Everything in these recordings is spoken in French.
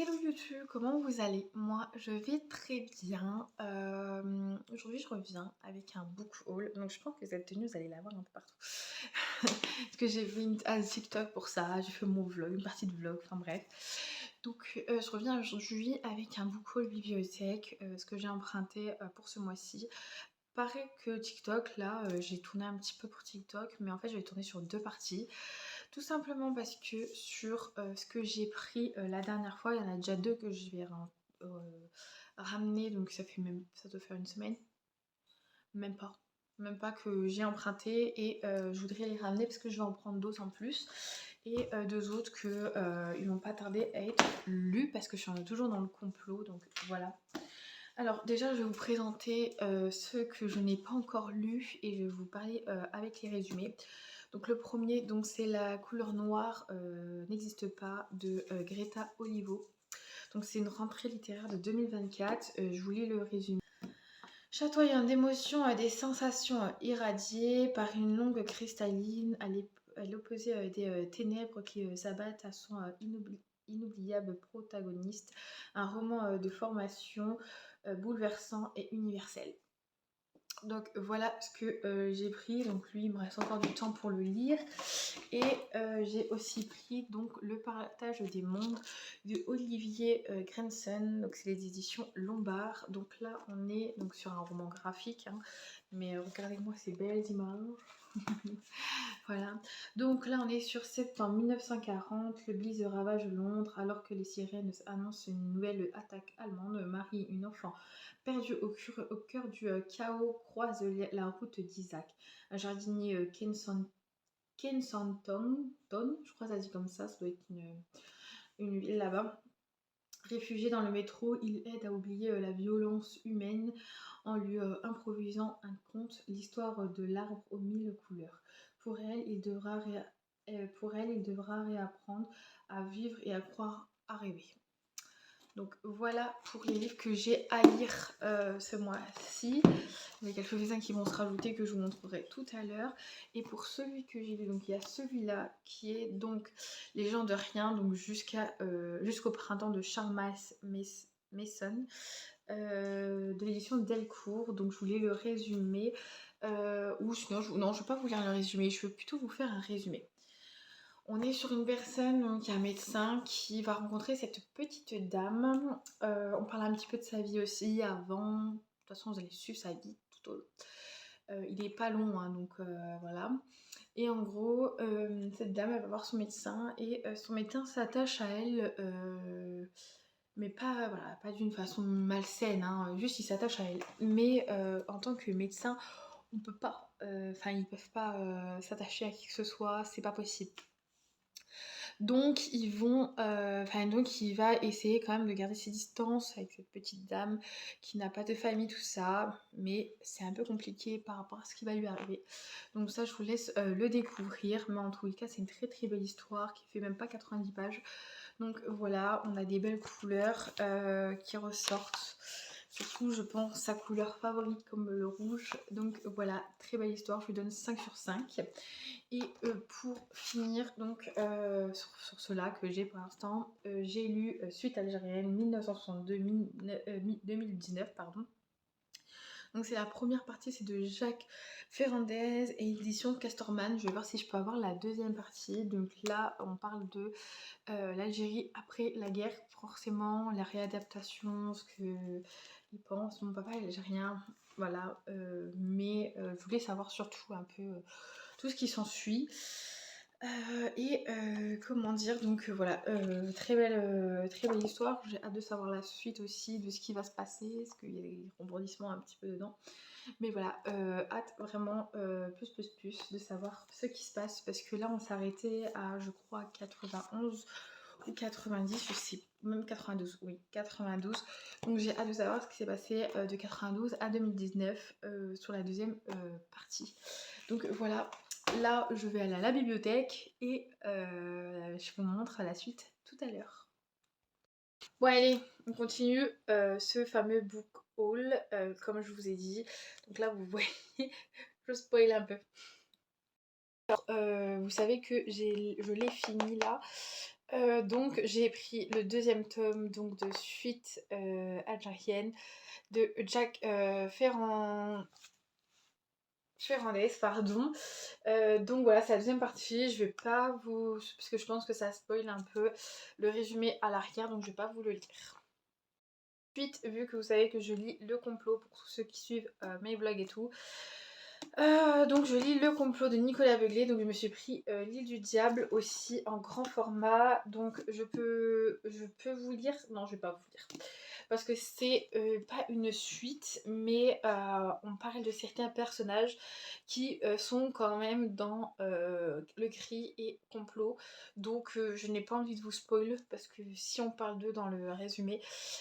Hello YouTube, comment vous allez? Moi je vais très bien. Aujourd'hui je reviens avec un book haul. Donc je pense que cette tenue vous allez la voir un peu partout. Parce que j'ai fait un TikTok pour ça, j'ai fait mon vlog, une partie de vlog, enfin bref. Donc je reviens aujourd'hui avec un book haul bibliothèque, ce que j'ai emprunté pour ce mois-ci. Pareil que TikTok, là j'ai tourné un petit peu pour TikTok, mais en fait je vais tourner sur deux parties. Tout simplement parce que sur ce que j'ai pris la dernière fois, il y en a déjà deux que je vais ramener, donc ça doit faire une semaine, même pas. Même pas que j'ai emprunté et je voudrais les ramener parce que je vais en prendre d'autres en plus. Et deux autres que ils vont pas tarder à être lus parce que je suis toujours dans le complot, donc voilà. Alors déjà je vais vous présenter ceux que je n'ai pas encore lus et je vais vous parler avec les résumés. Donc le premier, donc c'est La couleur noire n'existe pas de Greta Olivo. Donc c'est une rentrée littéraire de 2024. Je vous lis le résumé. Chatoyant d'émotions et des sensations irradiées par une longue cristalline à l'opposé des ténèbres qui s'abattent à son inoubliable protagoniste, un roman de formation bouleversant et universel. Donc voilà ce que j'ai pris. Donc lui il me reste encore du temps pour le lire. Et j'ai aussi pris donc Le partage des mondes de Olivier Grenson. Donc c'est les éditions Lombard. Donc là on est donc sur un roman graphique, hein. Mais regardez-moi ces belles images. Voilà. Donc là on est sur septembre 1940. Le Blitz ravage Londres alors que les sirènes annoncent une nouvelle attaque allemande. Marie, une enfant perdue au cœur du chaos, croise la route d'Isaac, un jardinier Kensington, je crois que ça se dit comme ça doit être une ville là-bas. Réfugié dans le métro, il aide à oublier la violence humaine en lui improvisant un conte, l'histoire de l'arbre aux mille couleurs. Pour elle, il devra réapprendre à vivre et à croire, à rêver. Donc voilà pour les livres que j'ai à lire ce mois-ci. Il y a quelques-uns qui vont se rajouter que je vous montrerai tout à l'heure. Et pour celui que j'ai lu, donc il y a celui-là qui est donc Les gens de rien, donc jusqu'au printemps de Charles Mason, de l'édition Delcourt. Donc je voulais le résumer. Ou sinon, non, je ne vais pas vous lire le résumé, je veux plutôt vous faire un résumé. On est sur une personne, donc un médecin qui va rencontrer cette petite dame. On parle un petit peu de sa vie aussi avant. De toute façon, vous allez suivre sa vie tout au long. Il est pas long, hein, donc voilà. Et en gros, cette dame, elle va voir son médecin et son médecin s'attache à elle, mais pas, voilà, pas d'une façon malsaine, hein, juste il s'attache à elle. Mais en tant que médecin, on peut pas, enfin ils peuvent pas s'attacher à qui que ce soit, c'est pas possible. Donc donc il va essayer quand même de garder ses distances avec cette petite dame qui n'a pas de famille, tout ça, mais c'est un peu compliqué par rapport à ce qui va lui arriver. Donc ça je vous laisse le découvrir, mais en tous les cas c'est une très très belle histoire qui fait même pas 90 pages. Donc voilà, on a des belles couleurs qui ressortent. Surtout, je pense, sa couleur favorite comme le rouge. Donc voilà, très belle histoire, je lui donne 5 sur 5. Et pour finir, donc sur cela que j'ai pour l'instant, j'ai lu Suite algérienne 1962-2019, pardon. Donc c'est la première partie, c'est de Jacques Ferrandez et édition Castorman. Je vais voir si je peux avoir la deuxième partie. Donc là, on parle de l'Algérie après la guerre, forcément, la réadaptation, ce qu'il pense. Mon papa est algérien, voilà. Mais je voulais savoir surtout un peu tout ce qui s'ensuit. Comment dire, donc voilà, très belle histoire. J'ai hâte de savoir la suite aussi, de ce qui va se passer, parce qu'il y a des rebondissements un petit peu dedans. Mais voilà, hâte vraiment plus de savoir ce qui se passe, parce que là on s'arrêtait à, je crois, 91 ou 90, je sais, même 92, oui, 92. Donc j'ai hâte de savoir ce qui s'est passé de 92 à 2019 sur la deuxième partie. Donc voilà, là je vais aller à la bibliothèque et je vous montre la suite tout à l'heure. Bon allez, on continue ce fameux book haul, comme je vous ai dit. Donc là vous voyez, je spoil un peu. Alors, vous savez que je l'ai fini là. Donc j'ai pris le deuxième tome donc de Suite algérienne de Jack Ferrandez, pardon. Donc voilà, c'est la deuxième partie. Je vais pas vous... parce que je pense que ça spoil un peu le résumé à l'arrière, donc je vais pas vous le lire. Ensuite, vu que vous savez que je lis Le Complot pour tous ceux qui suivent mes vlogs et tout, donc je lis Le Complot de Nicolas Begley, donc je me suis pris L'Île du Diable aussi en grand format, donc je peux vous lire, non je vais pas vous lire, parce que c'est pas une suite, mais on parle de certains personnages qui sont quand même dans le gris et complot, donc je n'ai pas envie de vous spoil, parce que si on parle d'eux dans le résumé,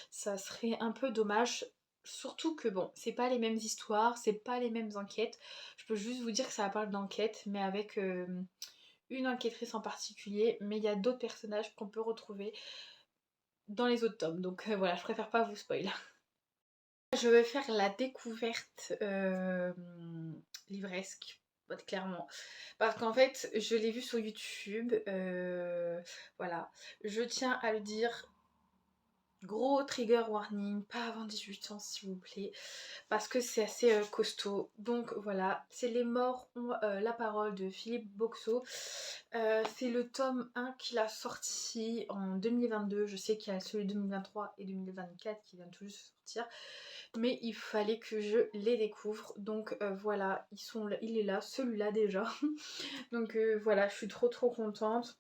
ça serait un peu dommage. Surtout que bon, c'est pas les mêmes histoires, c'est pas les mêmes enquêtes. Je peux juste vous dire que ça parle d'enquête, mais avec une enquêtrice en particulier, mais il y a d'autres personnages qu'on peut retrouver dans les autres tomes. Donc voilà, je préfère pas vous spoil. Je vais faire la découverte livresque, clairement. Parce qu'en fait, je l'ai vu sur YouTube. Voilà. Je tiens à le dire. Gros trigger warning, pas avant 18 ans s'il vous plaît, parce que c'est assez costaud. Donc voilà, c'est Les morts ont la parole de Philippe Boxeau. C'est le tome 1 qu'il a sorti en 2022. Je sais qu'il y a celui de 2023 et 2024 qui vient tout juste sortir, mais il fallait que je les découvre. Donc voilà, il est là, celui-là déjà. Donc voilà, je suis trop contente.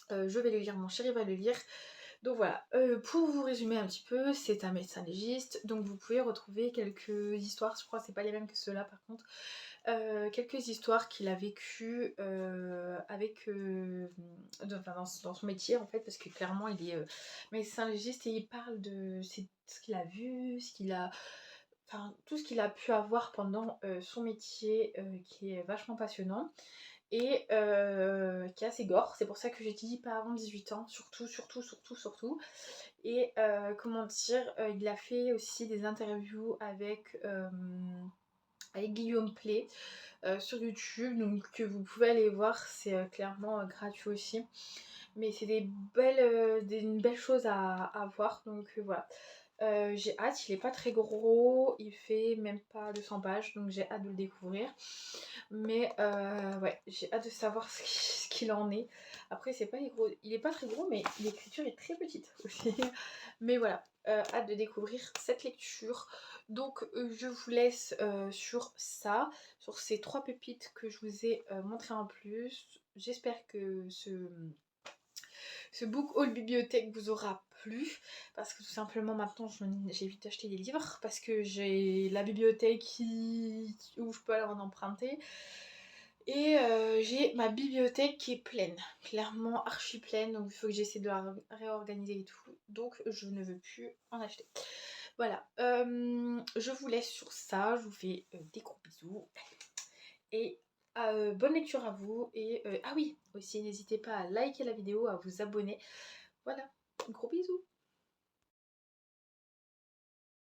Je vais le lire, mon chéri va le lire. Donc voilà, pour vous résumer un petit peu, c'est un médecin légiste, donc vous pouvez retrouver quelques histoires, je crois que c'est pas les mêmes que ceux-là par contre, quelques histoires qu'il a vécues avec, dans son métier en fait, parce que clairement il est médecin légiste et il parle de ce qu'il a vu, enfin tout ce qu'il a pu avoir pendant son métier qui est vachement passionnant et qui est assez gore. C'est pour ça que j'ai dit pas avant 18 ans, surtout. Et comment dire, il a fait aussi des interviews avec Guillaume Play sur YouTube, donc que vous pouvez aller voir, c'est clairement gratuit aussi. Mais c'est une belle chose à voir, donc voilà. J'ai hâte, il est pas très gros, il fait même pas 200 pages, donc j'ai hâte de le découvrir. Mais ouais, j'ai hâte de savoir ce qu'il en est. Après, c'est pas gros, il est pas très gros, mais l'écriture est très petite aussi. Mais voilà, hâte de découvrir cette lecture. Donc je vous laisse sur ça, sur ces 3 pépites que je vous ai montré en plus. J'espère que ce book haul bibliothèque vous aura plu, parce que tout simplement maintenant j'évite d'acheter des livres parce que j'ai la bibliothèque où je peux aller en emprunter et j'ai ma bibliothèque qui est pleine, clairement archi pleine, donc il faut que j'essaie de la réorganiser et tout, donc je ne veux plus en acheter. Voilà, je vous laisse sur ça, je vous fais des gros bisous et bonne lecture à vous. Et ah oui, aussi n'hésitez pas à liker la vidéo, à vous abonner. Voilà, gros bisous.